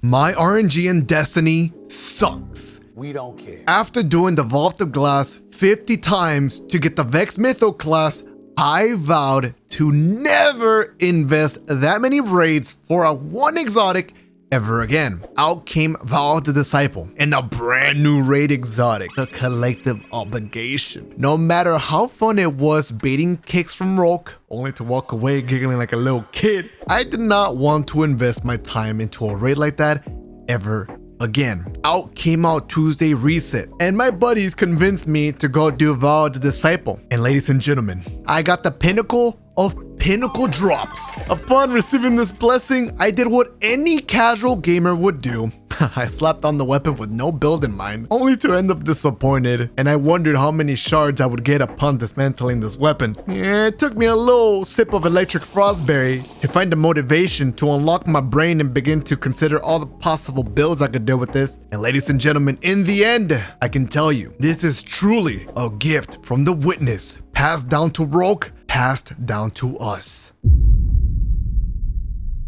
My RNG in Destiny sucks. We don't care. After doing the Vault of Glass 50 times to get the Vex Mytho class, I vowed to never invest that many raids for a one exotic ever again. Out came Val the Disciple and a brand new raid exotic, the Collective Obligation. No matter how fun it was baiting kicks from Roke, only to walk away giggling like a little kid, I did not want to invest my time into a raid like that ever again. Out came out Tuesday Reset, and my buddies convinced me to go do Val the Disciple. And ladies and gentlemen, I got the pinnacle of pinnacle drops. Upon receiving this blessing, I did what any casual gamer would do. I slapped on the weapon with no build in mind, only to end up disappointed, and I wondered how many shards I would get upon dismantling this weapon. It took me a little sip of electric frostberry to find the motivation to unlock my brain and begin to consider all the possible builds I could do with this. And ladies and gentlemen, in the end, I can tell you, this is truly a gift from the witness, passed down to Roke, passed down to us.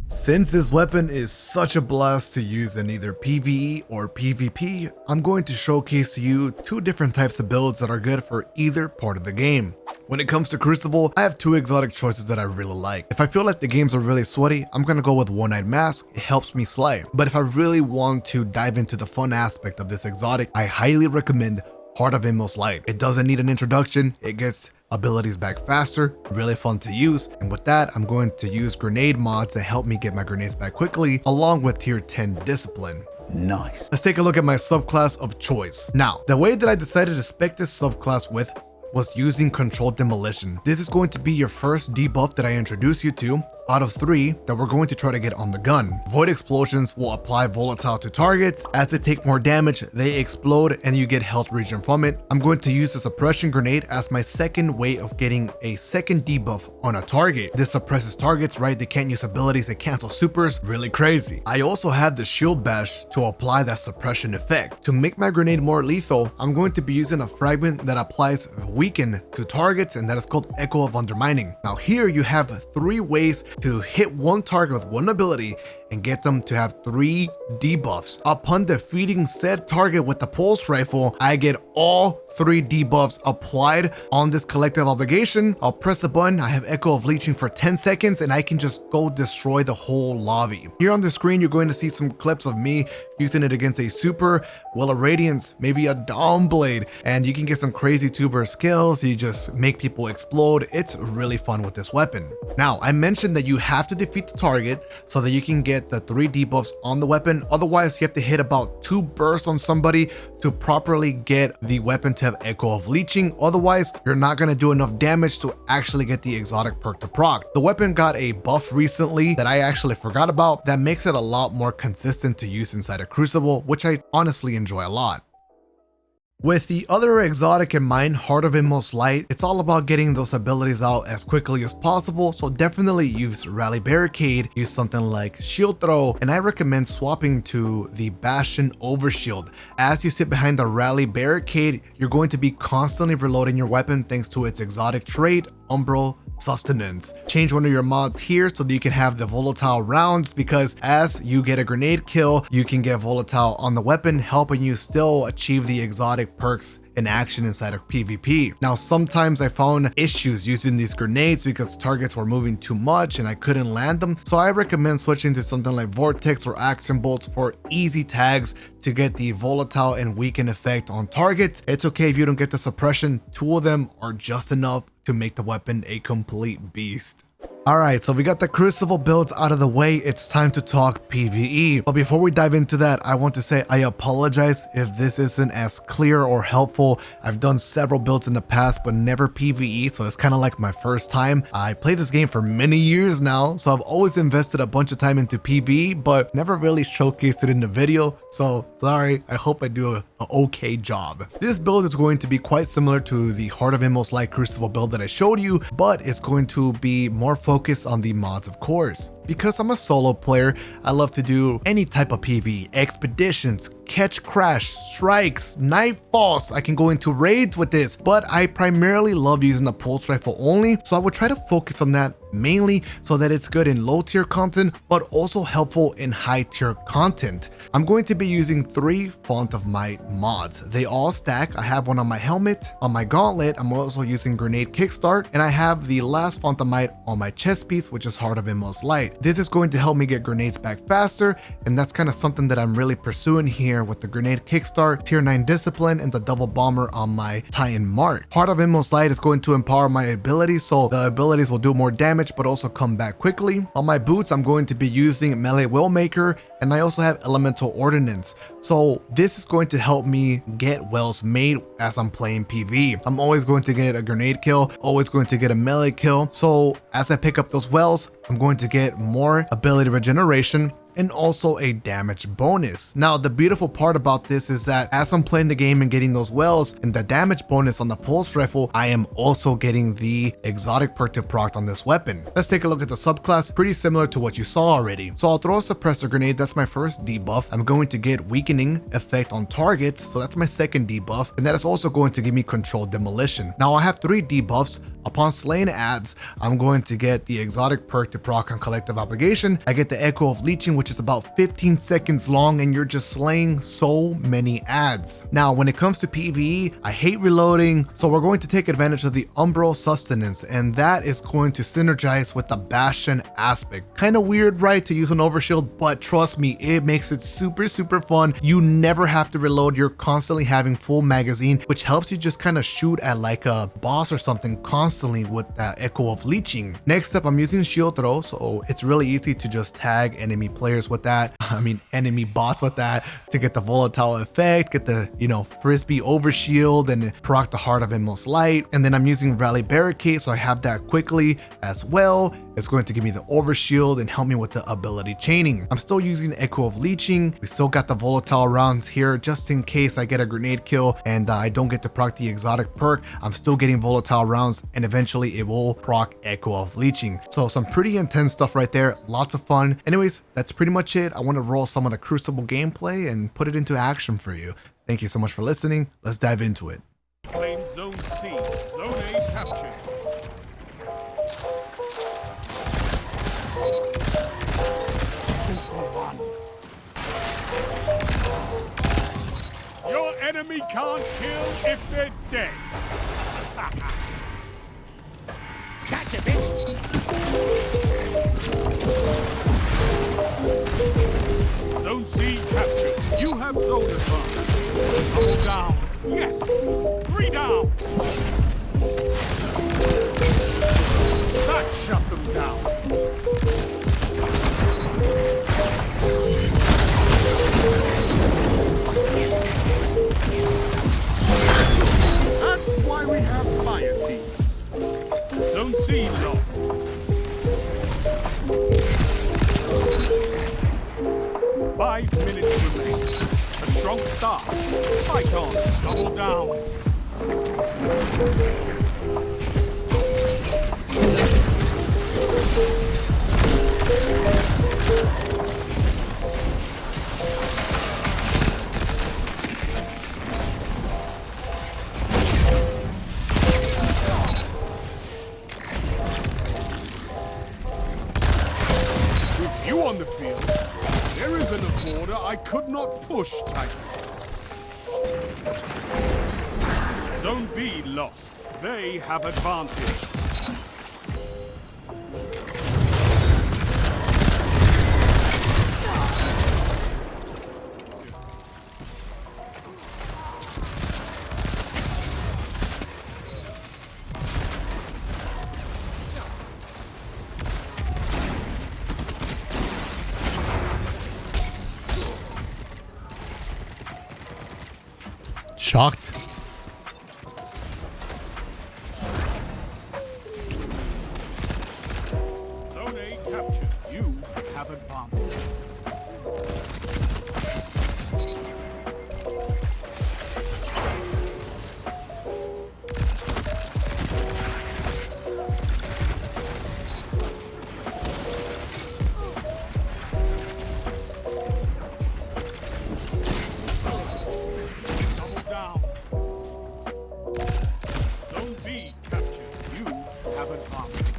Since this weapon is such a blast to use in either PvE or PvP, I'm going to showcase to you two different types of builds that are good for either part of the game. When it comes to Crucible, I have two exotic choices that I really like. If I feel like the games are really sweaty, I'm gonna go with One-Eyed Mask. It helps me slay. But if I really want to dive into the fun aspect of this exotic, I highly recommend Heart of Inmost Light. It doesn't need an introduction. It gets abilities back faster, really fun to use, and with that, I'm going to use grenade mods to help me get my grenades back quickly, along with tier 10 discipline. Nice. Let's take a look at my subclass of choice. Now, the way that I decided to spec this subclass with was using Controlled Demolition. This is going to be your first debuff that I introduce you to out of 3 that we're going to try to get on the gun. Void Explosions will apply volatile to targets. As they take more damage, they explode and you get health regen from it. I'm going to use the Suppression Grenade as my second way of getting a second debuff on a target. This suppresses targets, right? They can't use abilities, they cancel supers, really crazy. I also have the Shield Bash to apply that suppression effect. To make my grenade more lethal, I'm going to be using a fragment that applies weaken to targets, and that is called Echo of Undermining. Now here you have 3 ways to hit one target with one ability and get them to have 3 debuffs. Upon defeating said target with the pulse rifle, I get all 3 debuffs applied on this Collective Obligation. I'll press a button, I have Echo of Leeching for 10 seconds, and I can just go destroy the whole lobby. Here on the screen, you're going to see some clips of me using it against a super, well, a Radiance, maybe a Dawnblade, and you can get some crazy tuber skills. You just make people explode. It's really fun with this weapon. Now, I mentioned that you have to defeat the target so that you can get the 3 debuffs on the weapon. Otherwise, you have to hit about 2 bursts on somebody to properly get the weapon to have Echo of Leeching. Otherwise, you're not going to do enough damage to actually get the exotic perk to proc. The weapon got a buff recently that I actually forgot about that makes it a lot more consistent to use inside a Crucible, which I honestly enjoy a lot. With the other exotic in mind, Heart of Inmost Light, it's all about getting those abilities out as quickly as possible, so definitely use Rally Barricade, use something like Shield Throw, and I recommend swapping to the Bastion Overshield. As you sit behind the Rally Barricade, you're going to be constantly reloading your weapon thanks to its exotic trait, Umbral Sustenance. Change one of your mods here so that you can have the volatile rounds, because as you get a grenade kill, you can get volatile on the weapon, helping you still achieve the exotic perks in action inside of PvP. Now, sometimes I found issues using these grenades because targets were moving too much and I couldn't land them, so I recommend switching to something like Vortex or Action Bolts for easy tags to get the volatile and weaken effect on targets. It's okay if you don't get the suppression. 2 of them are just enough to make the weapon a complete beast. Alright, so we got the Crucible builds out of the way. It's time to talk PvE. But before we dive into that, I want to say I apologize if this isn't as clear or helpful. I've done several builds in the past, but never PvE, so it's kind of like my first time. I played this game for many years now, so I've always invested a bunch of time into PvE, but never really showcased it in the video. So sorry, I hope I do an okay job. This build is going to be quite similar to the Heart of Inmost Light Crucible build that I showed you, but it's going to be more focused on the mods, of course. Because I'm a solo player, I love to do any type of PvE, expeditions, catch crash, strikes, nightfalls. I can go into raids with this, but I primarily love using the pulse rifle only, so I would try to focus on that mainly so that it's good in low tier content, but also helpful in high tier content. I'm going to be using 3 Font of Might mods. They all stack. I have one on my helmet, on my gauntlet. I'm also using Grenade Kickstart, and I have the last Font of Might on my chest piece, which is Heart of Inmost Light. This is going to help me get grenades back faster, and that's kind of something that I'm really pursuing here with the Grenade Kickstart, tier 9 Discipline, and the Double Bomber on my Titan Mark. Heart of Inmost Light is going to empower my abilities, so the abilities will do more damage but also come back quickly. On my boots, I'm going to be using Melee Wellmaker, and I also have Elemental Ordnance. So this is going to help me get wells made as I'm playing PvE. I'm always going to get a grenade kill, always going to get a melee kill. So as I pick up those wells, I'm going to get more ability regeneration and also a damage bonus. Now, the beautiful part about this is that as I'm playing the game and getting those wells and the damage bonus on the pulse rifle, I am also getting the exotic perk to proc on this weapon. Let's take a look at the subclass, pretty similar to what you saw already. So I'll throw a suppressor grenade, that's my first debuff. I'm going to get weakening effect on targets, so that's my second debuff, and that is also going to give me controlled demolition. Now I have 3 debuffs. Upon slaying ads, I'm going to get the exotic perk to proc on collective obligation. I get the Echo of Leeching, which is about 15 seconds long, and you're just slaying so many ads. Now, when it comes to PvE, I hate reloading, so we're going to take advantage of the Umbral Sustenance, and that is going to synergize with the Bastion aspect. Kind of weird, right, to use an overshield, but trust me, it makes it super fun. You never have to reload. You're constantly having full magazine, which helps you just kind of shoot at like a boss or something constantly with that Echo of Leeching. Next up, I'm using Shield Throw, so it's really easy to just tag enemy players with that. I mean, enemy bots with that to get the volatile effect, get the, frisbee overshield, and proc the Heart of Inmost Light. And then I'm using Rally Barricade, so I have that quickly as well. It's going to give me the overshield and help me with the ability chaining. I'm still using Echo of Leeching. We still got the volatile rounds here just in case I get a grenade kill and I don't get to proc the exotic perk. I'm still getting volatile rounds, and eventually it will proc Echo of Leeching. So some pretty intense stuff right there. Lots of fun. Anyways, that's pretty much it. I want to roll some of the Crucible gameplay and put it into action for you. Thank you so much for listening. Let's dive into it. Claim Zone C. Zone A captured. Your enemy can't kill if they're dead. Catch a bitch. Zone C captured. You have zone advantage. Double down. Yes. 3 down. That shut them down. That's why we have fire teams. Zone C lost. Five minutes remain. A strong start. Fight on. Double down. With you on the field, there isn't a border I could not push, Titan. Zone B lost. They have advantage. Shocked. Zone A captured. You have advantage. Double down. Zone B captured. You have advantage.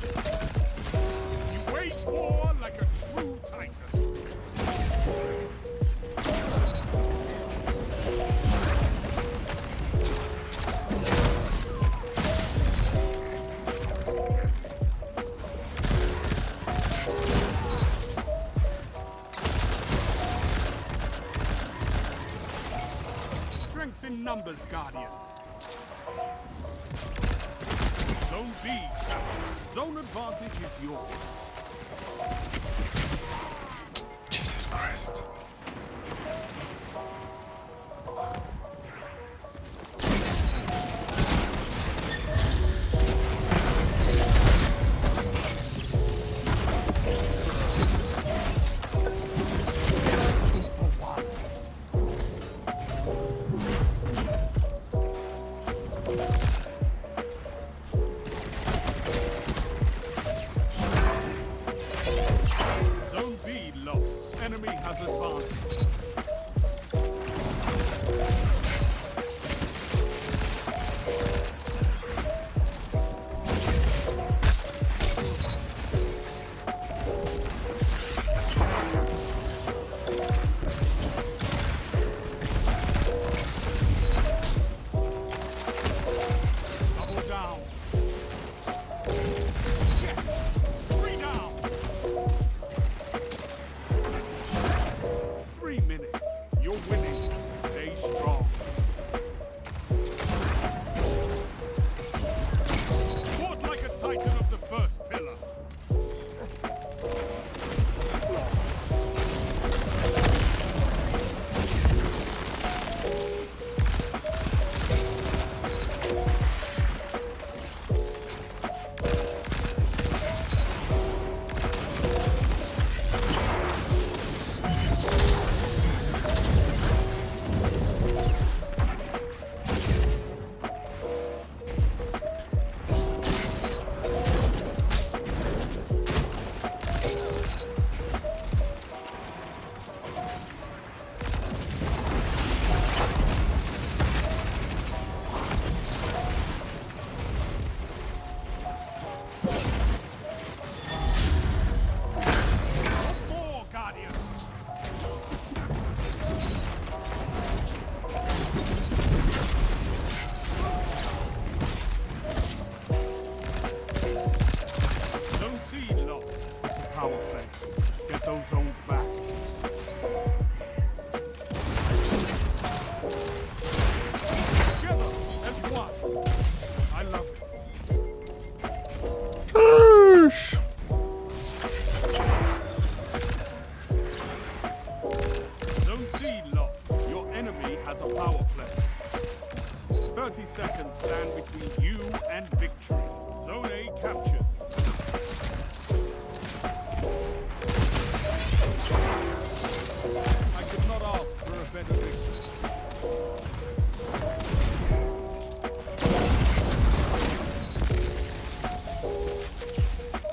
numbers, Guardian. Zone B, captured. Zone advantage is yours. Jesus Christ. Zone B lost. Enemy has advanced. Double down. Yes. 3 down. 3 minutes. You're winning. Stay strong. Fought like a titan of the first pillar. More, Guardian. Zone C lost. It's a power play. Get those zones back. Together as one. I love it. Sheesh. Zone C lost. Your enemy has a power play. 30 seconds stand between you and victory. Zone A captured. I could not ask for a better victory.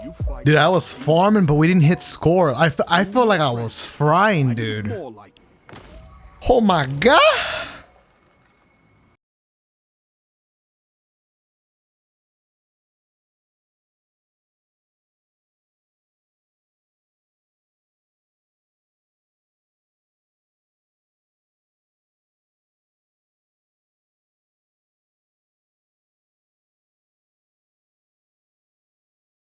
You fight. Dude, I was farming, but we didn't hit score. I felt like I was frying, dude. More like it. Oh my God.